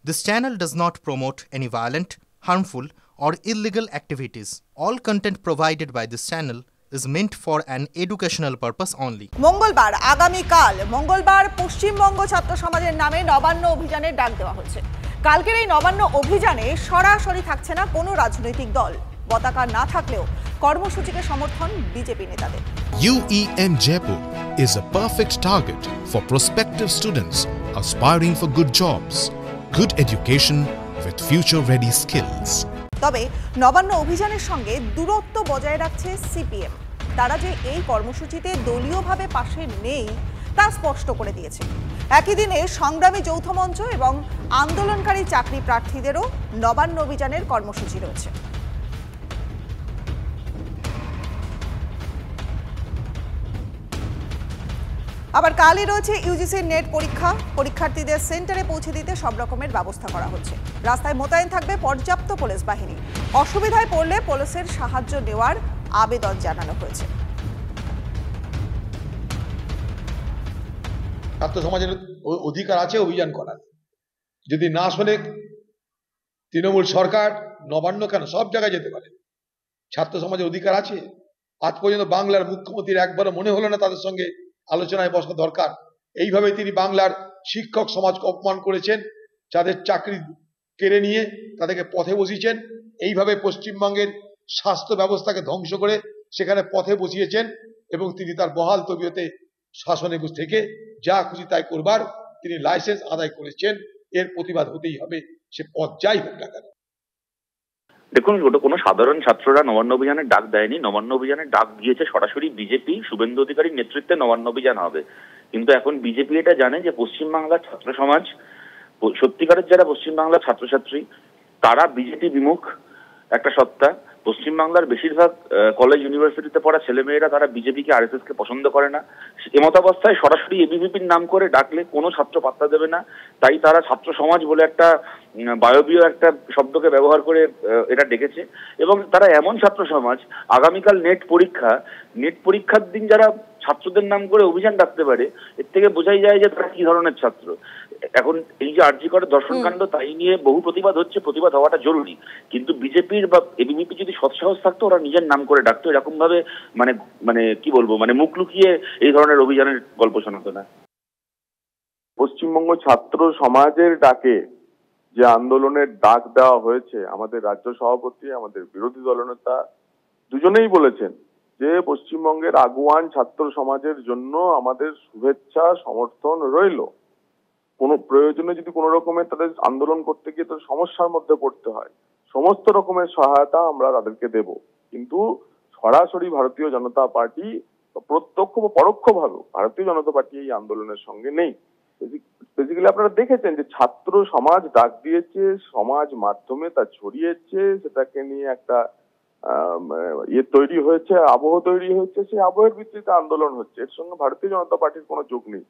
This channel does not promote any violent, harmful, or illegal activities. All content provided by this channel is meant for an educational purpose only. মঙ্গলবার আগামীকাল মঙ্গলবার পশ্চিমবঙ্গ ছাত্র সমাজের নামে নবান্ন অভিযানের ডাক দেওয়া হয়েছে। কালকের এই নবান্ন অভিযানে সরাসরি থাকছে না কোনো রাজনৈতিক দল। পতাকা না থাকলেও কর্মসূচিকে সমর্থন বিজেপি নেতাদের। UEN Jaipur is a perfect target for prospective students aspiring for good jobs, good education with future-ready skills. তবে নবান্ন অভিযানের সঙ্গে দূরত্ব বজায় রাখছে সিপিএম। তারা যে এই কর্মসূচিতে দলীয়ভাবে পাশে নেই তা স্পষ্ট করে দিয়েছে। একই দিনে সংগ্রামী যৌথ মঞ্চ এবং আন্দোলনকারী চাকরি প্রার্থীদেরও নবান্ন অভিযানের কর্মসূচি রয়েছে। আবার কালই রয়েছে ইউজিসির নেট পরীক্ষা। পরীক্ষার্থীদের সেন্টারে পৌঁছে দিতে সব রকমের ব্যবস্থা করা হচ্ছে। রাস্তায় মোতায়েন থাকবে পর্যাপ্ত পুলিশ বাহিনী। অসুবিধায় পড়লে পুলিশের সাহায্য নেওয়ার আবেদন জানানো হয়েছে। ছাত্র সমাজের অধিকার আছে অভিযান করার। যদি না শোনে তৃণমূল সরকার, নবান্ন কেন সব জায়গায় যেতে পারে। ছাত্র সমাজের অধিকার আছে। আজ পর্যন্ত বাংলার মুখ্যমন্ত্রীর একবারও মনে হলো না তাদের সঙ্গে আলোচনায় বসা দরকার। এইভাবে তিনি বাংলার শিক্ষক সমাজকে অপমান করেছেন, যাদের চাকরি কেড়ে নিয়ে তাদেরকে পথে বসিয়েছেন। এইভাবে পশ্চিমবঙ্গের স্বাস্থ্য ব্যবস্থাকে ধ্বংস করে সেখানে পথে বসিয়েছেন এবং তিনি তার বহাল তবিয়তে শাসনে থেকে যা খুশি তাই করবার তিনি লাইসেন্স আদায় করেছেন। এর প্রতিবাদ হতেই হবে, সে পথ যাই হোক না কেন। দেখুন, ওটা কোনো সাধারণ ছাত্ররা নবান্ন অভিযানের ডাক দেয়নি। নবান্ন অভিযানের ডাক দিয়েছে সরাসরি বিজেপি। শুভেন্দু অধিকারীর নেতৃত্বে নবান্ন অভিযান হবে। কিন্তু এখন বিজেপি এটা জানে যে পশ্চিমবাংলার ছাত্র সমাজ, সত্যিকারের যারা পশ্চিমবাংলার ছাত্রছাত্রী, তারা বিজেপি বিমুখ একটা সত্তা। পশ্চিমবাংলার বেশিরভাগ কলেজ ইউনিভার্সিটিতে পড়া ছেলেমেয়েরা তারা বিজেপিকে আরএসএস কে পছন্দ করে না। এমতাবস্থায় সরাসরি এবিভিপির নাম করে ডাকলে কোনো ছাত্র পাত্তা দেবে না। তাই তারা ছাত্র সমাজ বলে একটা বায়বীয় একটা শব্দকে ব্যবহার করে এটা ডেকেছে। এবং তারা এমন ছাত্র সমাজ, আগামীকাল নেট পরীক্ষার দিন যারা ছাত্রদের নাম করে অভিযান ডাকতে পারে, এর থেকে বোঝাই যায় যে তারা কি ধরনের ছাত্র। এখন এই যে আরজি করে দর্শনকাণ্ড, তাই নিয়ে বহু প্রতিবাদ হচ্ছে, প্রতিবাদ হওয়াটা জরুরি। কিন্তু বিজেপির বা এবিভিপি যদি সৎসাহস থাকতো, ওরা নিজের নাম করে ডাকতো। এরকম ভাবে মানে কি বলবো, মানে মুখ লুকিয়ে এই ধরনের অভিযানের গল্প শোনাতো না। পশ্চিমবঙ্গ ছাত্র সমাজের ডাকে যে আন্দোলনের ডাক দেওয়া হয়েছে, আমাদের রাজ্য সভাপতি, আমাদের বিরোধী দলনেতা দুজনেই বলেছেন যে পশ্চিমবঙ্গের আগুয়ান ছাত্র সমাজের জন্য আমাদের শুভেচ্ছা সমর্থন রইল। কোনো প্রয়োজনে যদি কোনো রকমের তাদের আন্দোলন করতে গিয়ে তাদের সমস্যার মধ্যে পড়তে হয়, সমস্ত রকমের সহায়তা আমরা তাদেরকে দেব। কিন্তু সরাসরি ভারতীয় জনতা পার্টি প্রত্যক্ষ বা পরোক্ষভাবে ভারতীয় জনতা পার্টি এই আন্দোলনের সঙ্গে নেই। বেসিক্যালি আপনারা দেখেছেন যে ছাত্র সমাজ ডাক দিয়েছে, সমাজ মাধ্যমে তা ছড়িয়েছে, সেটাকে নিয়ে একটা তৈরি হয়েছে, আবহ তৈরি হয়েছে। সেই আবহের ভিত্তিতে আন্দোলন হচ্ছে। এর সঙ্গে ভারতীয় জনতা পার্টির কোনো যোগ নেই।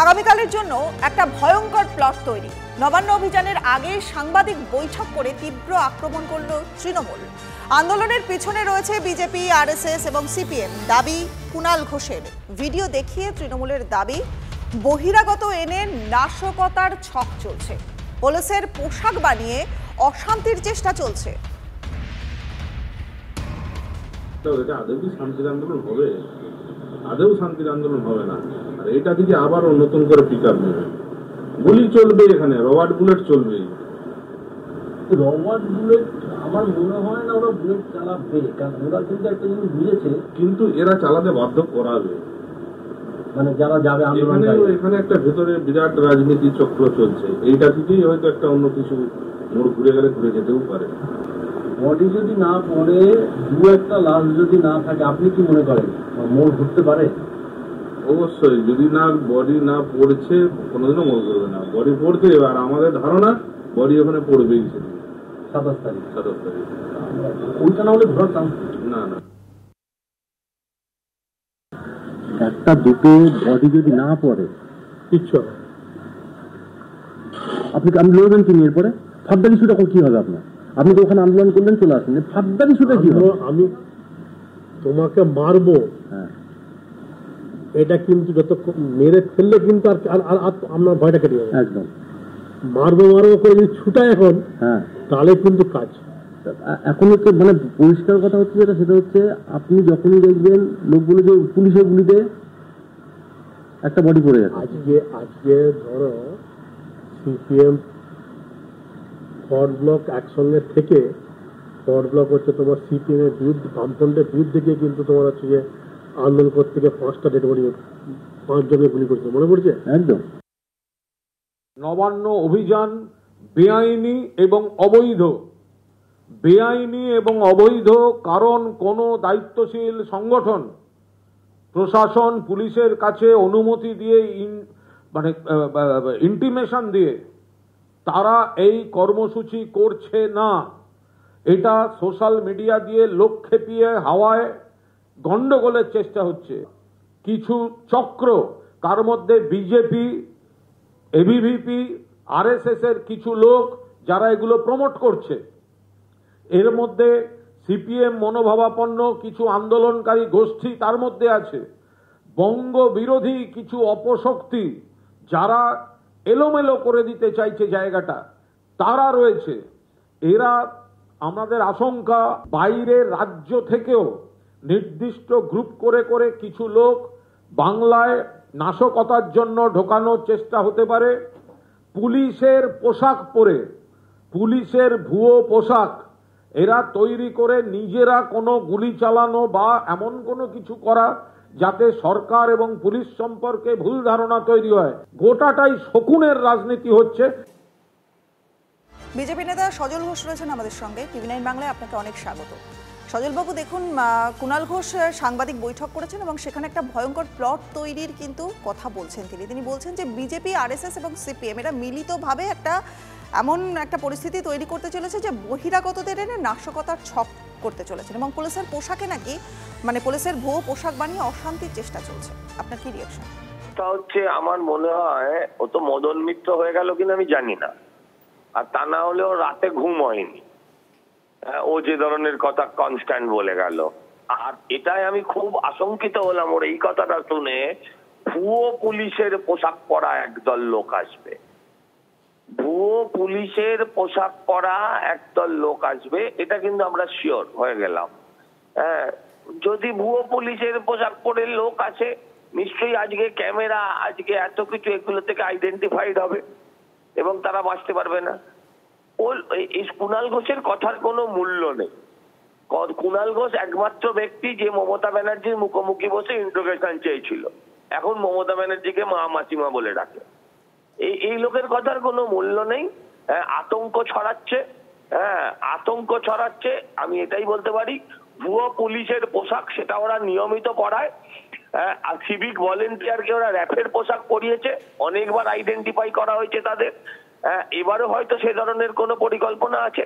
আগামীকালের জন্য একটা ভয়ঙ্কর প্লট তৈরি। নবান্ন অভিযানের আগে সাংবাদিক বৈঠক করে তীব্র আক্রমণ করল তৃণমূল। আন্দোলনের পিছনে রয়েছে বিজেপি, আরএসএস এবং সিপিএম। দাবি কুণাল ঘোষের। ভিডিও দেখিয়ে তৃণমূলের দাবি বহিরাগত এনে নাশকতার ছক চলছে। পুলিশের পোশাক বানিয়ে অশান্তির চেষ্টা চলছে। আদৌ কি শান্তির আন্দোলন হবে? আদৌ শান্তির আন্দোলন হবে না। আর এটা থেকে আবারও নতুন করে পিক আপ নেবে, গুলি চলবে, এখানে রবার্ট বুলেট চলবে। রবার্ট বুলেট আমার মনে হয় না ওরা বুলেট চালাবে, কারণ ওরা কিন্তু একটা জিনিস বুঝেছে, কিন্তু এরা চালাতে বাধ্য করাবে। মানে যারা যাবে এখানে একটা ভেতরে বিরাট রাজনীতি চক্র চলছে। এইটা থেকেই হয়তো একটা অন্য কিছু মোড় ঘুরে গেলে ঘুরে যেতেও পারে। বডি যদি না পড়ে, দু একটা লাশ যদি না থাকে, আপনি কি মনে করেন মোড় ঘুরতে পারে? অবশ্যই, যদি না বডি না পড়ছে কোনোদিনও মোড় করবে না। বডি পড়তে দেবে। আর আমাদের ধারণা বডি ওখানে পড়বেই। 27 তারিখ ওইটা না হলে ধরার চান্স না। একটা দুটো বডি যদি না পড়ে কিচ্ছু আপনি লড়বেন কি নিয়ে? এরপরে ফাদ্দার ইস্যুটা কি হবে আপনার? আপনি তো ওখানে আন্দোলন করলেন, চলে আসলেন, ফাদ্দার ইস্যুটা কি হবে? আমি তোমাকে মারবো, হ্যাঁ, এটা কিন্তু যত মেরে ফেললে কিন্তু আর আপনার ভয়টা কেটে যাবে একদম। মারবো করে যদি ছুটায় এখন, হ্যাঁ, তাহলে কিন্তু কাজ। এখন হচ্ছে মানে পরিষ্কার কথা হচ্ছে যেটা, সেটা হচ্ছে আপনি যখনই দেখবেন লোকগুলো যে পুলিশের গুলিতে একটা বডি পড়ে যাচ্ছে। আজকে ধরো সিপিএম ফরওয়ার্ড ব্লক একসঙ্গে থেকে, ফরওয়ার্ড ব্লক হচ্ছে তোমার সিপিএম এর বিরুদ্ধে, বামফ্রন্টের বিরুদ্ধে গিয়ে কিন্তু তোমার হচ্ছে যে আন্দোলন করতে গিয়ে 5টা ডেড বডি, 5 জনকে গুলি করছে, মনে পড়ছে? একদম। নবান্ন অভিযান বেআইনি এবং অবৈধ, বেআইনি এবং অবৈধ, কারণ কোনো দায়িত্বশীল সংগঠন প্রশাসন পুলিশের কাছে অনুমতি দিয়ে মানে ইন্টিমেশন দিয়ে তারা এই কর্মসূচি করছে না। এটা সোশ্যাল মিডিয়া দিয়ে লোক খেপিয়ে হাওয়ায় গন্ডগোলের চেষ্টা হচ্ছে। কিছু চক্র, তার মধ্যে বিজেপি, এবিভিপি, আরএসএস এর কিছু লোক যারা এগুলো প্রমোট করছে, এর মধ্যে সিপিএম মনোভাবাপন্ন কিছু আন্দোলনকারী গোষ্ঠী তার মধ্যে আছে, বঙ্গ বিরোধী কিছু অপশক্তি যারা এলোমেলো করে দিতে চাইছে জায়গাটা, তারা রয়েছে। এরা, আমাদের আশঙ্কা, বাইরের রাজ্য থেকেও নির্দিষ্ট গ্রুপ করে করে কিছু লোক বাংলায় নাশকতার জন্য ঢোকানোর চেষ্টা হতে পারে। পুলিশের পোশাক পরে, পুলিশের ভুয়ো পোশাক এরা তৈরি করে নিজেরা কোনো গুলি চালানো বা এমন কোনো কিছু করা যাতে সরকার এবং পুলিশ সম্পর্কে ভুল ধারণা তৈরি হয়। গোটাটাই শকুনের রাজনীতি হচ্ছে। বিজেপি নেতা সজল ঘোষ রয়েছেন আমাদের সঙ্গে, টিভি9 বাংলায় আপনাকে অনেক স্বাগত। সজলবাবু, দেখুন, কুণাল ঘোষ সাংবাদিক বৈঠক করেছেন এবং সেখানে একটা ভয়ঙ্কর প্লট তৈরির কিন্তু কথা বলছেন তিনি বলছেন যে বিজেপি, আরএসএস এবং সিপিএম এরা মিলিতভাবে এমন একটা পরিস্থিতি তৈরি করতে চলেছে যে বহিরাগতদের এনে নাশকতার ছক করতে চলেছেন এবং পুলিশের পোশাকে নাকি, মানে পুলিশের ভুয়ো পোশাক বানিয়ে অশান্তির চেষ্টা চলছে। আপনার কি রিঅ্যাকশন? তা হচ্ছে, আমার মনে হয় ও তো মদন মিত্র হয়ে গেল কিনা আমি জানি না, আর তা না হলেও রাতে ঘুম হয়নি, ও যে ধরনের কথা কনস্ট্যান্ট বলে গেল। আর এটাই আমি খুব আশঙ্কিত হলাম ওর এই কথাটা শুনে, ভুয়ো পুলিশের পোশাক পরা একদল লোক আসবে, ভুয়ো পুলিশের পোশাক পরা একদল লোক আসবে, এটা কিন্তু আমরা শিওর হয়ে গেলাম। হ্যাঁ, যদি ভুয়ো পুলিশের পোশাক পরে লোক আসে, নিশ্চয়ই আজকে ক্যামেরা, আজকে এত কিছু, এগুলো থেকে আইডেন্টিফাইড হবে এবং তারা বাঁচতে পারবে না। এই কুণাল ঘোষের কথার কোনো মূল্য নেই। কুণাল ঘোষ একমাত্র ব্যক্তি যে মমতা ব্যানার্জির মুখোমুখি বসে ইন্ট্রোগেশন চেয়েছিল, এখন মমতা ব্যানার্জিকে মা মাসিমা বলে ডাকে। এই লোকের কথার কোনো মূল্য নেই। আতঙ্ক ছড়াচ্ছে, আতঙ্ক ছড়াচ্ছে। আমি এটাই বলতে পারি, ভুয়ো পুলিশের পোশাক সেটা ওরা নিয়মিত পরায়। সিভিক ভলেন্টিয়ারকে ওরা র্যাফের পোশাক পরিয়েছে, অনেকবার আইডেন্টিফাই করা হয়েছে তাদের। এবারে হয়তো সে ধরনের কোনো পরিকল্পনা আছে।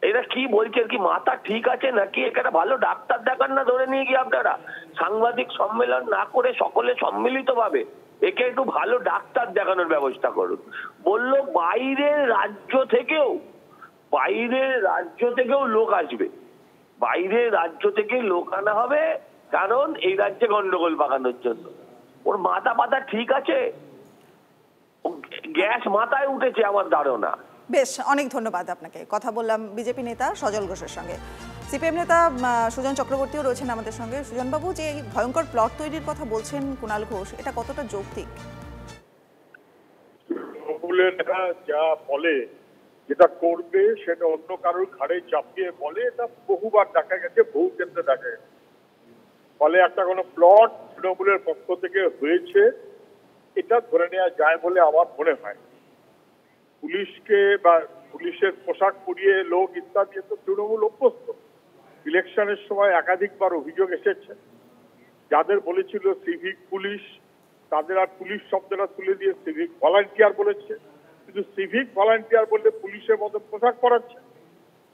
এরা কি বলছে, কি মাথা ঠিক আছে নাকি? এখানে ভালো ডাক্তার দেখান না ধরে নিয়ে গিয়ে আপনারা সাংবাদিক সম্মেলন না করে সকলে সম্মিলিত ভাবে একে একটু ভালো ডাক্তার দেখানোর ব্যবস্থা করুন। বললো বাইরের রাজ্য থেকেও লোক আসবে, বাইরের রাজ্য থেকে লোক আনা হবে, কারণ এই রাজ্যে গন্ডগোল পাকানোর জন্য। ওর মাথা পাতা ঠিক আছে? গ্যাস মাথায় উঠেছে আমার ধারণা। বেশ, অনেক ধন্যবাদ আপনাকে। কথা বললাম বিজেপি নেতা সজল ঘোষের সঙ্গে। সিপিএম নেতা সুজন চক্রবর্তীও রয়েছেন আমাদের সঙ্গে। সুজনবাবু, যে ভয়ঙ্কর প্লট তৈরির কথা বলছেন কুণাল ঘোষ, এটা কতটা যৌক্তিক? যা বলে, যেটা করবে সেটা অন্য কারোর ঘাড়ে চাপিয়ে বলে, এটা বহুবার দেখা গেছে, বহু ক্ষেত্রে দেখা গেছে। ফলে একটা কোনো প্লট তৃণমূলের পক্ষ থেকে হয়েছে এটা ধরে নেওয়া যায় বলে আমার মনে হয়। পুলিশকে বা পুলিশের পোশাক পরিয়ে লোক ইত্যাদি তো তৃণমূল অভ্যস্ত। ইলেকশনের সময় একাধিকবার অভিযোগ এসেছে, যাদের বলেছিল সিভিক পুলিশ, তাদের আর পুলিশ শব্দটা তুলে দিয়ে সিভিক ভলান্টিয়ার বলেছে। কিন্তু সিভিক ভলান্টিয়ার বললে পুলিশের মতন পোশাক পরাচ্ছে।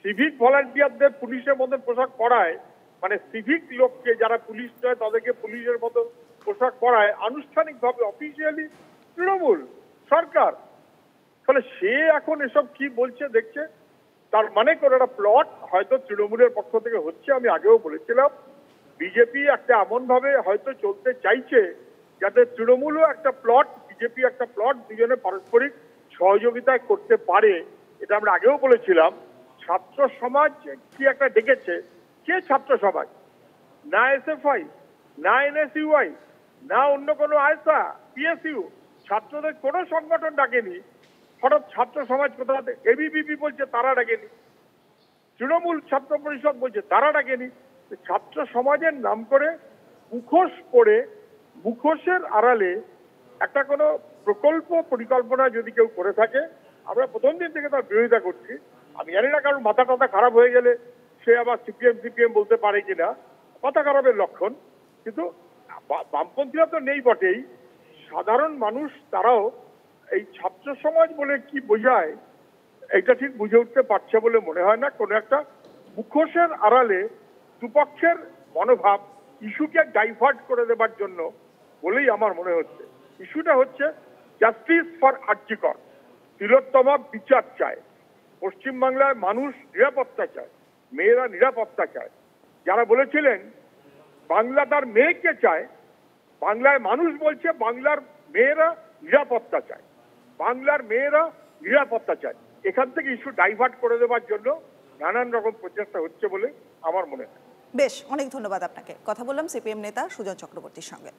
সিভিক ভলান্টিয়ারদের পুলিশের মতন পোশাক পরায়, মানে সিভিক লোককে যারা পুলিশ নয় তাদেরকে পুলিশের মতো পোশাক পরায় আনুষ্ঠানিকভাবে, অফিসিয়ালি তৃণমূল সরকার। ফলে সে এখন এসব কি বলছে দেখছে, তার মানে কোনো একটা প্লট হয়তো তৃণমূলের পক্ষ থেকে হচ্ছে। আমি আগেও বলেছিলাম, বিজেপি একটা এমন ভাবে হয়তো চলতে চাইছে যাতে তৃণমূলও একটা প্লট, বিজেপি একটা প্লট, দুজনে পারস্পরিক সহযোগিতা করতে পারে, এটা আমরা আগেও বলেছিলাম। ছাত্র সমাজ কি একটা ডেকেছে, কে ছাত্র সমাজ? না এসএফআই, না এনএসইউআই, না অন্য কোনো আইসা, পিএসইউ, ছাত্রদের কোনো সংগঠন ডাকেনি। হঠাৎ ছাত্র সমাজ কোথা থেকে? এবিভিপি বলছে তারা ডাকেনি, তৃণমূল ছাত্র পরিষদ বলছে তারা ডাকেনি। ছাত্র সমাজের নাম করে মুখোশ পড়ে, মুখোশের আড়ালে একটা কোনো প্রকল্প পরিকল্পনা যদি কেউ করে থাকে, আমরা প্রথম দিন থেকে তার বিরোধিতা করছি। আমি জানি না কারণ মাথা টাথা খারাপ হয়ে গেলে সে আবার সিপিএম বলতে পারে কিনা, মাথা খারাপের লক্ষণ। কিন্তু বামপন্থীরা তো নেই বটেই, সাধারণ মানুষ তারাও এই ছাত্র সমাজ বলে কি বোঝায় এটা ঠিক বুঝে উঠতে পারছে বলে মনে হয় না। কোনো একটা মুখোশের আড়ালে দুপক্ষের মনোভাব ইস্যুকে ডাইভার্ট করে দেবার জন্য বলেই আমার মনে হচ্ছে। ইস্যুটা হচ্ছে জাস্টিস ফর আরজিকর, তিলোত্তমা বিচার চায়, পশ্চিমবাংলার মানুষ নিরাপত্তা চায়, মেয়েরা নিরাপত্তা চায়। যারা বলেছিলেন বাংলা তার মেয়েকে চায়, বাংলার মানুষ বলছে বাংলার মেয়েরা নিরাপত্তা চায়, বাংলার মেয়েরা নিরাপত্তা চায়। এখান থেকে ইস্যু ডাইভার্ট করে দেওয়ার জন্য নানান রকম প্রচেষ্টা হচ্ছে বলে আমার মনে হয়। বেশ, অনেক ধন্যবাদ আপনাকে। কথা বললাম সিপিএম নেতা সুজন চক্রবর্তীর সঙ্গে।